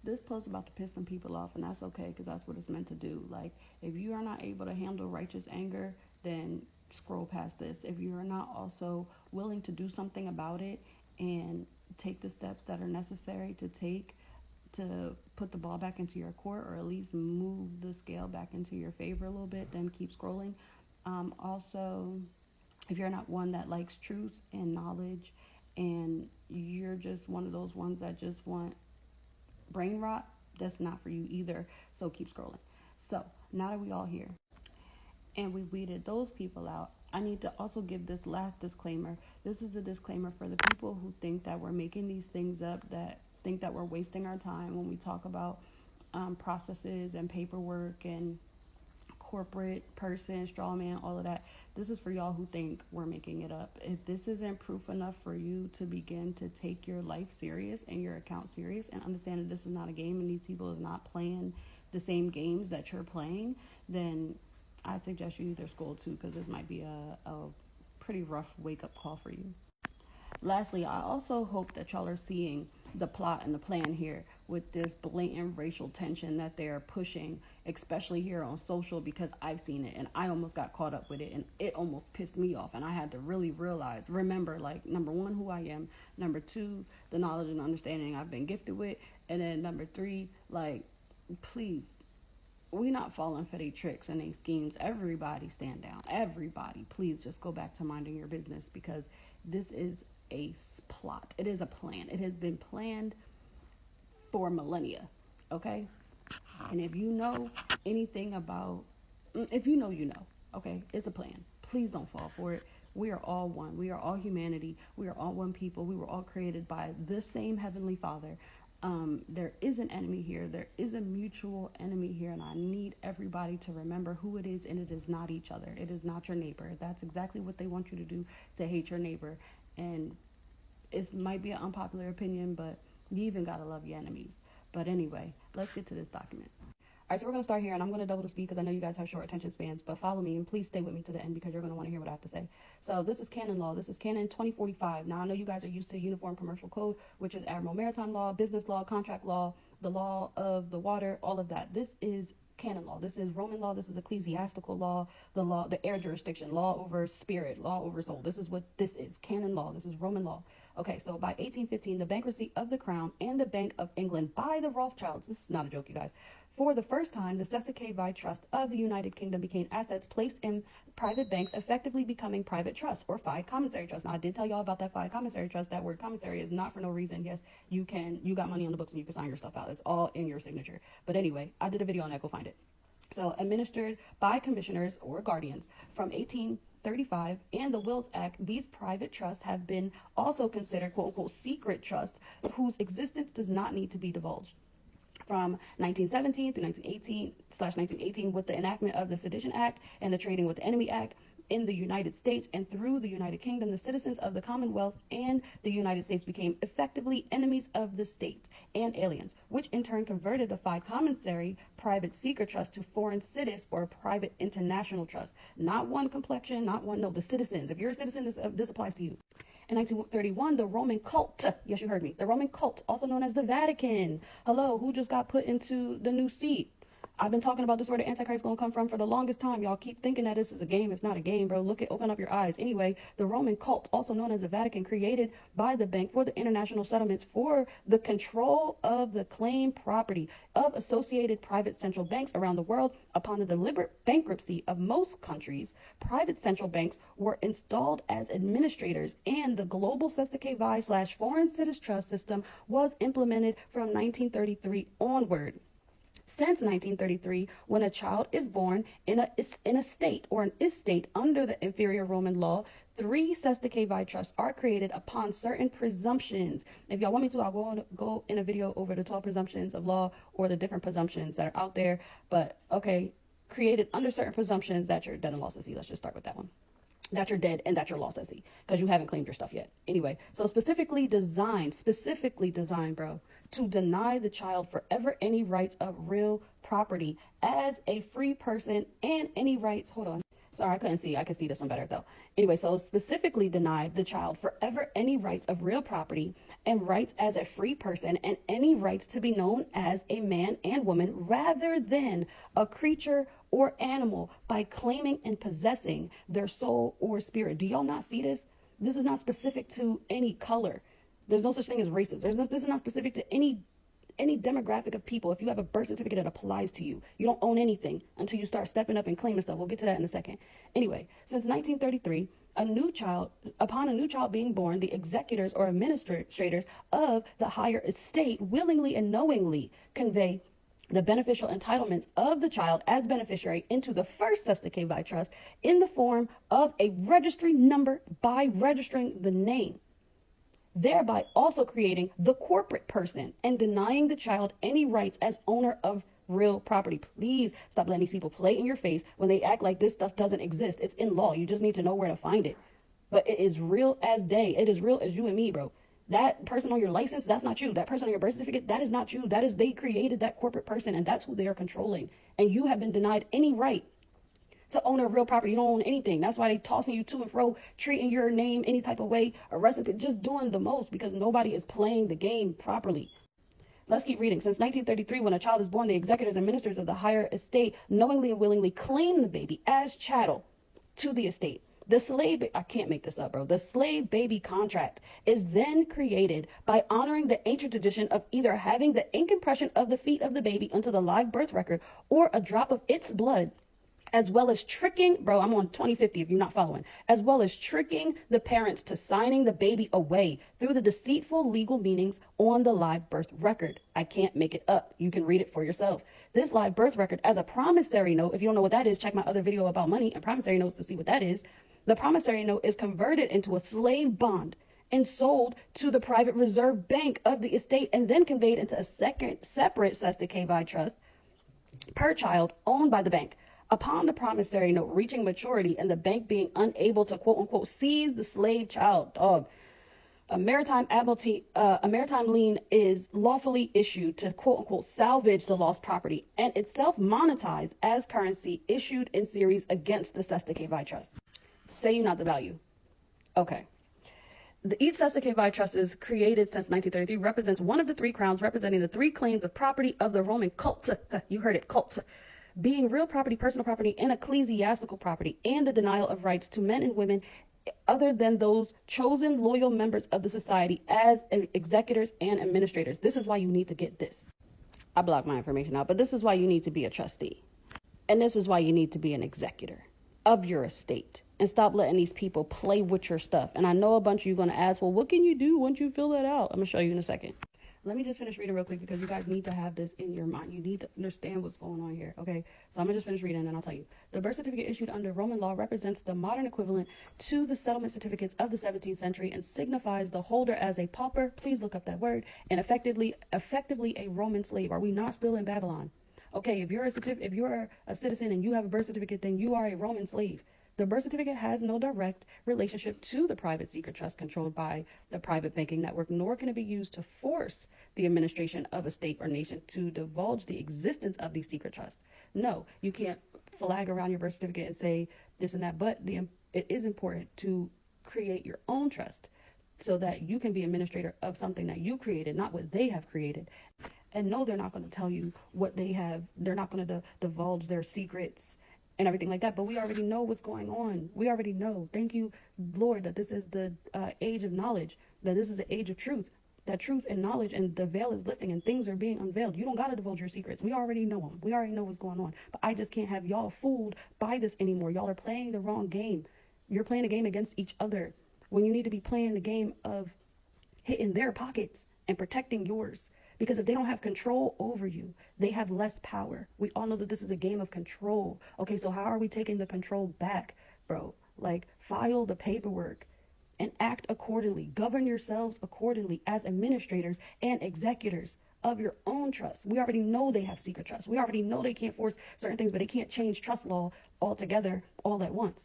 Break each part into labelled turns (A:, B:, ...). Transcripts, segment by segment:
A: This post about to piss some people off, and that's okay because that's what it's meant to do. Like, if you are not able to handle righteous anger, then scroll past this. If you are not also willing to do something about it and take the steps that are necessary to take to put the ball back into your court, or at least move the scale back into your favor a little bit, then keep scrolling. Also, if you're not one that likes truth and knowledge, and you're just one of those ones that just want brain rot, that's not for you either. So keep scrolling. So now that we all here and we weeded those people out, I need to also give this last disclaimer. This is a disclaimer for the people who think that we're making these things up, that think that we're wasting our time when we talk about processes and paperwork and corporate person, straw man, all of that. This is for y'all who think we're making it up. If this isn't proof enough for you to begin to take your life serious and your account serious and understand that this is not a game and these people is not playing the same games that you're playing, then I suggest you either scroll too, because this might be a pretty rough wake-up call for you. Lastly, I also hope that y'all are seeing the plot and the plan here with this blatant racial tension that they're pushing, especially here on social, because I've seen it and I almost got caught up with it and it almost pissed me off. And I had to really remember, like, number one, who I am, number two, the knowledge and understanding I've been gifted with, and then number three, like, please, we not falling for their tricks and their schemes. Everybody stand down. Everybody, please just go back to minding your business, because this is a plot. It is a plan. It has been planned for millennia, okay? And if you know anything about, if you know, you know, okay? It's a plan. Please don't fall for it. We are all one. We are all humanity. We are all one people. We were all created by the same Heavenly Father. There is an enemy here. There is a mutual enemy here, and I need everybody to remember who it is, and it is not each other. It is not your neighbor. That's exactly what they want you to do, to hate your neighbor. And it might be an unpopular opinion, but you even gotta love your enemies. But anyway, let's get to this document. All right, so we're going to start here, and I'm going to double the speed because I know you guys have short attention spans, but follow me, and please stay with me to the end because you're going to want to hear what I have to say. So this is canon law. This is canon 2045. Now, I know you guys are used to Uniform Commercial Code, which is Admiral Maritime Law, business law, contract law, the law of the water, all of that. This is canon law. This is Roman law. This is ecclesiastical law, the air jurisdiction, law over spirit, law over soul. This is what this is, canon law. This is Roman law. Okay, so by 1815, the bankruptcy of the Crown and the Bank of England by the Rothschilds, this is not a joke, you guys. For the first time, the Sesquier Trust of the United Kingdom became assets placed in private banks, effectively becoming private trust or FI commissary trust. Now, I did tell y'all about that FI commissary trust. That word commissary is not for no reason. Yes, you got money on the books and you can sign your stuff out. It's all in your signature. But anyway, I did a video on that. Go find it. So, administered by commissioners or guardians from 1835 and the Wills Act, these private trusts have been also considered quote unquote secret trusts whose existence does not need to be divulged. From 1917 through 1918/1918, with the enactment of the Sedition Act and the Trading with the Enemy Act in the United States and through the United Kingdom, the citizens of the Commonwealth and the United States became effectively enemies of the states and aliens, which in turn converted the FI commissary private secret trust to foreign cities or private international trust. Not one complexion, not one, no, the citizens. If you're a citizen, this applies to you. In 1931, the Roman cult, yes, you heard me, the Roman cult, also known as the Vatican. Hello, who just got put into the new seat? I've been talking about this, where the Antichrist is going to come from for the longest time. Y'all keep thinking that this is a game. It's not a game, bro. Open up your eyes. Anyway, the Roman cult, also known as the Vatican, created by the bank for the international settlements for the control of the claim property of associated private central banks around the world. Upon the deliberate bankruptcy of most countries, private central banks were installed as administrators, and the global Sesquier/foreign citizen trust system was implemented from 1933 onward. Since 1933, when a child is born in a state or an estate under the inferior Roman law, 3 Sesquier trusts are created upon certain presumptions. If y'all want me to, I'll go in a video over the 12 presumptions of law or the different presumptions that are out there. But okay, created under certain presumptions that you're dead and lost at sea. Let's just start with that one. That you're dead and that you're lost at sea because you haven't claimed your stuff yet. Anyway, so specifically designed, bro, to deny the child forever any rights of real property as a free person and any rights, Sorry, I couldn't see. I could see this one better though. Anyway, so specifically denied the child forever any rights of real property and rights as a free person and any rights to be known as a man and woman rather than a creature or animal by claiming and possessing their soul or spirit. Do y'all not see this? This is not specific to any color. There's no such thing as racist. This is not specific to any demographic of people. If you have a birth certificate, it applies to you. You don't own anything until you start stepping up and claiming stuff. We'll get to that in a second. Anyway, since 1933, upon a new child being born, the executors or administrators of the higher estate willingly and knowingly convey the beneficial entitlements of the child as beneficiary into the first Sesta by trust in the form of a registry number by registering the name, thereby also creating the corporate person and denying the child any rights as owner of real property. Please stop letting these people play in your face when they act like this stuff doesn't exist. It's in law. You just need to know where to find it. But it is real as day. It is real as you and me, bro. That person on your license, that's not you. That person on your birth certificate, that is not you. That is, they created that corporate person, and that's who they are controlling. And you have been denied any right to own a real property. You don't own anything. That's why they tossing you to and fro, treating your name any type of way, arresting, just doing the most because nobody is playing the game properly. Let's keep reading. Since 1933, when a child is born, the executors and ministers of the higher estate knowingly and willingly claim the baby as chattel to the estate. The slave, I can't make this up, bro. The slave baby contract is then created by honoring the ancient tradition of either having the ink impression of the feet of the baby onto the live birth record or a drop of its blood, as well as tricking, bro, I'm on 2050 if you're not following, as well as tricking the parents to signing the baby away through the deceitful legal meanings on the live birth record. I can't make it up. You can read it for yourself. This live birth record as a promissory note, if you don't know what that is, check my other video about money and promissory notes to see what that is. The promissory note is converted into a slave bond and sold to the private reserve bank of the estate and then conveyed into a separate Sesta KVI trust per child owned by the bank. Upon the promissory note reaching maturity and the bank being unable to quote unquote seize the slave child, a maritime lien is lawfully issued to quote unquote salvage the lost property and itself monetized as currency issued in series against the Sesta KVI trust. Say you not the value. Okay. Each Sesta KVI trust is created since 1933 represents one of the three crowns representing the three claims of property of the Roman cult. You heard it, cult. Being real property, personal property, and ecclesiastical property, and the denial of rights to men and women other than those chosen loyal members of the society as executors and administrators. This is why you need to get this. I blocked my information out, but this is why you need to be a trustee. And this is why you need to be an executor of your estate. And stop letting these people play with your stuff. And I know a bunch of you are going to ask, well, what can you do once you fill that out? I'm going to show you in a second. Let me just finish reading real quick because you guys need to have this in your mind. You need to understand what's going on here, okay? So I'm going to just finish reading and then I'll tell you. The birth certificate issued under Roman law represents the modern equivalent to the settlement certificates of the 17th century and signifies the holder as a pauper, please look up that word, and effectively a Roman slave. Are we not still in Babylon? Okay, if you're a citizen and you have a birth certificate, then you are a Roman slave. The birth certificate has no direct relationship to the private secret trust controlled by the private banking network, nor can it be used to force the administration of a state or nation to divulge the existence of these secret trusts. No, you can't flag around your birth certificate and say this and that, but it is important to create your own trust so that you can be administrator of something that you created, not what they have created. And no, they're not going to tell you what they have. They're not going to divulge their secrets and everything like that. But we already know what's going on. We already know. Thank you, Lord, that this is the age of knowledge, that this is the age of truth, that truth and knowledge and the veil is lifting and things are being unveiled. You don't got to divulge your secrets. We already know them. We already know what's going on. But I just can't have y'all fooled by this anymore. Y'all are playing the wrong game. You're playing a game against each other when you need to be playing the game of hitting their pockets and protecting yours. Because if they don't have control over you, they have less power. We all know that this is a game of control. Okay, so how are we taking the control back, bro? Like, file the paperwork and act accordingly. Govern yourselves accordingly as administrators and executors of your own trust. We already know they have secret trust. We already know they can't force certain things, but they can't change trust law altogether all at once.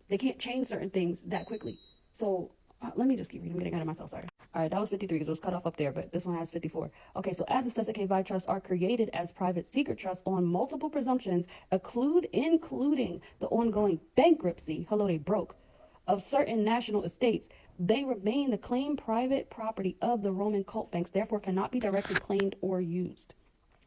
A: They can't change certain things that quickly. So Let me just keep reading. I'm getting ahead of myself. Sorry. All right, that was 53 because it was cut off up there, but this one has 54. Okay, so as the Sesame trusts are created as private secret trusts on multiple presumptions, including the ongoing bankruptcy, hello, they broke, of certain national estates, they remain the claimed private property of the Roman cult banks, therefore cannot be directly claimed or used.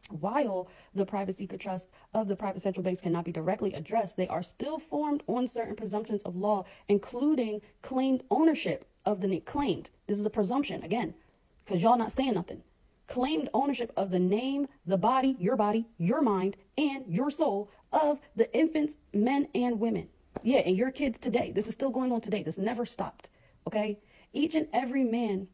A: While the private secret trust of the private central banks cannot be directly addressed, they are still formed on certain presumptions of law, including claimed ownership of the name. Claimed. This is a presumption, again, because y'all not saying nothing. Claimed ownership of the name, the body, your mind, and your soul of the infants, men, and women. Yeah, and your kids today. This is still going on today. This never stopped. Okay? Each and every man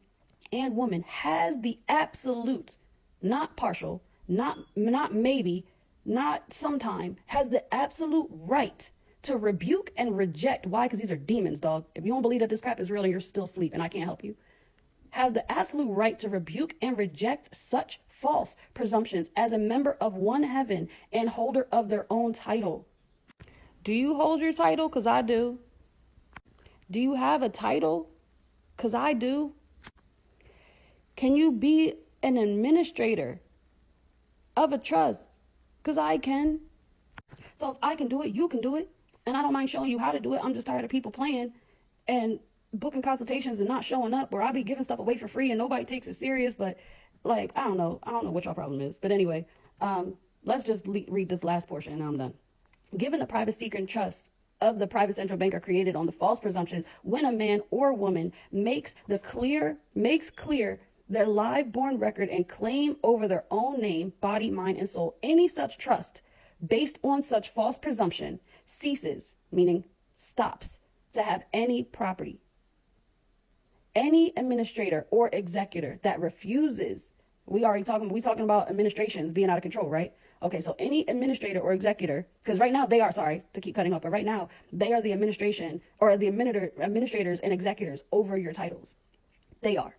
A: and woman has the absolute, not partial, not maybe, not sometime, has the absolute right to rebuke and reject. Why? Because these are demons, dog. If you don't believe that this crap is real and you're still asleep and I can't help you, have the absolute right to rebuke and reject such false presumptions as a member of one heaven and holder of their own title. Do you hold your title? Because I do. Do you have a title? Because I do. Can you be an administrator of a trust? Because I can. So if I can do it, you can do it. And I don't mind showing you how to do it. I'm just tired of people playing and booking consultations and not showing up, or I'll be giving stuff away for free and nobody takes it serious. But like, I don't know what your problem is. But anyway, let's just read this last portion and I'm done. Given the private secret trust of the private central bank are created on the false presumptions, when a man or woman makes clear their live born record and claim over their own name, body, mind, and soul, any such trust based on such false presumption ceases, meaning stops, to have any property. Any administrator or executor that refuses, we talking about administrations being out of control, right? Okay, so any administrator or executor, because right now they are, sorry to keep cutting up, but right now they are the administration or the administrators and executors over your titles. They are.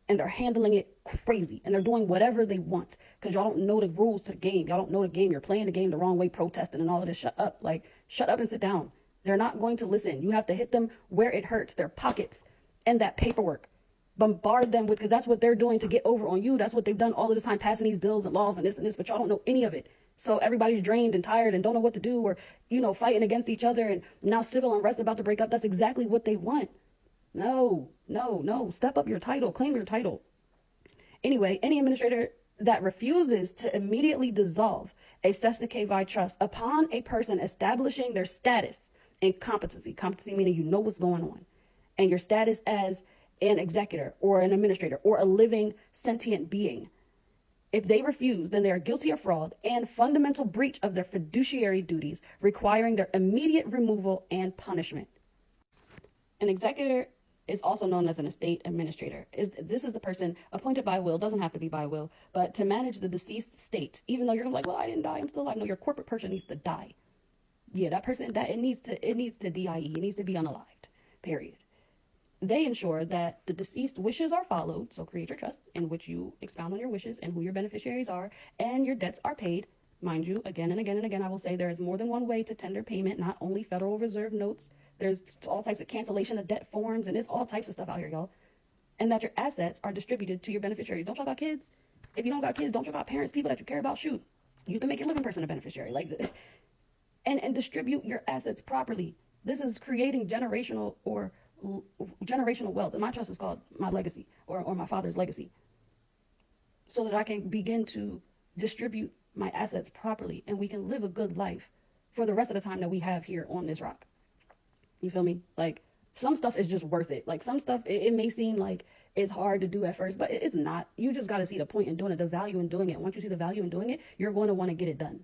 A: And they're handling it crazy. And they're doing whatever they want. Because y'all don't know the rules to the game. Y'all don't know the game. You're playing the game the wrong way, protesting and all of this. Shut up. Like, shut up and sit down. They're not going to listen. You have to hit them where it hurts, their pockets and that paperwork. Bombard them with, because that's what they're doing to get over on you. That's what they've done all of this time, passing these bills and laws and this, but y'all don't know any of it. So everybody's drained and tired and don't know what to do, or, fighting against each other, and now civil unrest about to break up. That's exactly what they want. No. Step up your title. Claim your title. Anyway, any administrator that refuses to immediately dissolve a Sesame trust upon a person establishing their status and competency meaning you know what's going on, and your status as an executor or an administrator or a living sentient being. If they refuse, then they are guilty of fraud and fundamental breach of their fiduciary duties, requiring their immediate removal and punishment. An executor is also known as an estate administrator. This is the person appointed by will, doesn't have to be by will, but to manage the deceased estate. Even though you're like, well, I didn't die, I'm still alive. No, your corporate person needs to die. Yeah, that person, it needs to DIE. It needs to be unalived, period. They ensure that the deceased wishes are followed, so create your trust in which you expound on your wishes and who your beneficiaries are, and your debts are paid. Mind you, again and again and again, I will say there is more than one way to tender payment, not only Federal Reserve notes. There's all types of cancellation of debt forms, and there's all types of stuff out here, y'all. And that your assets are distributed to your beneficiaries. Don't y'all got kids? If you don't got kids, don't y'all got parents, people that you care about? Shoot, you can make your living person a beneficiary, and distribute your assets properly. This is creating generational wealth. And my trust is called my legacy or my father's legacy, so that I can begin to distribute my assets properly and we can live a good life for the rest of the time that we have here on this rock. You feel me? Like, some stuff is just worth it. Like, some stuff, it may seem like it's hard to do at first, but it's not. You just got to see the point in doing it, the value in doing it. Once you see the value in doing it, you're going to want to get it done.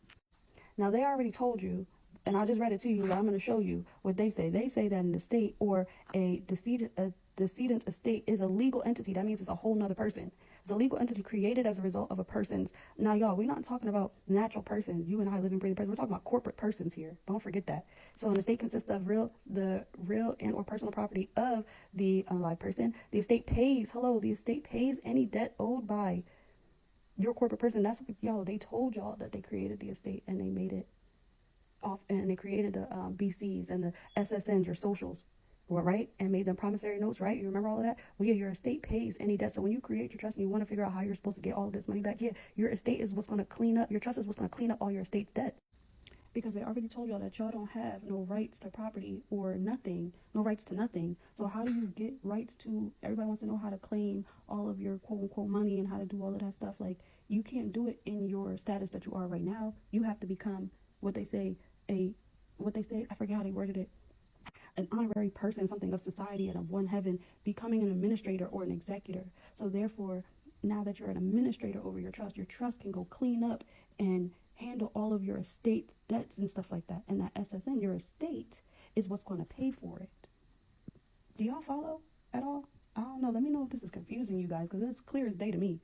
A: Now, they already told you, and I just read it to you, but I'm going to show you what they say. They say that an estate or a decedent's estate is a legal entity. That means it's a whole nother person. It's a legal entity created as a result of a person's. Now, y'all, we're not talking about natural persons. You and I, living, breathing persons. We're talking about corporate persons here. Don't forget that. So an estate consists of the real and or personal property of the unalive person. The estate pays. The estate pays any debt owed by your corporate person. That's what, y'all, they told y'all that they created the estate and they made it off, and they created the BCs and the SSNs, your socials. well, right, and made them promissory notes, right? You remember all of that? Well, yeah, your estate pays any debt. So when you create your trust and you want to figure out how you're supposed to get all of this money back, yeah, your estate is what's going to clean up, your trust is what's going to clean up all your estate's debts. Because they already told y'all that y'all don't have no rights to property or nothing, no rights to nothing. So how do you get rights to? Everybody wants to know how to claim all of your quote unquote money and how to do all of that stuff. Like you can't do it in your status that you are right now. You have to become what they say a what they say. I forget how they worded it. An honorary person, something of society and of one heaven, becoming an administrator or an executor. So therefore, now that you're an administrator over your trust can go clean up and handle all of your estate debts and stuff like that. And that SSN, your estate, is what's going to pay for it. Do y'all follow at all? I don't know. Let me know if this is confusing you guys because it's clear as day to me.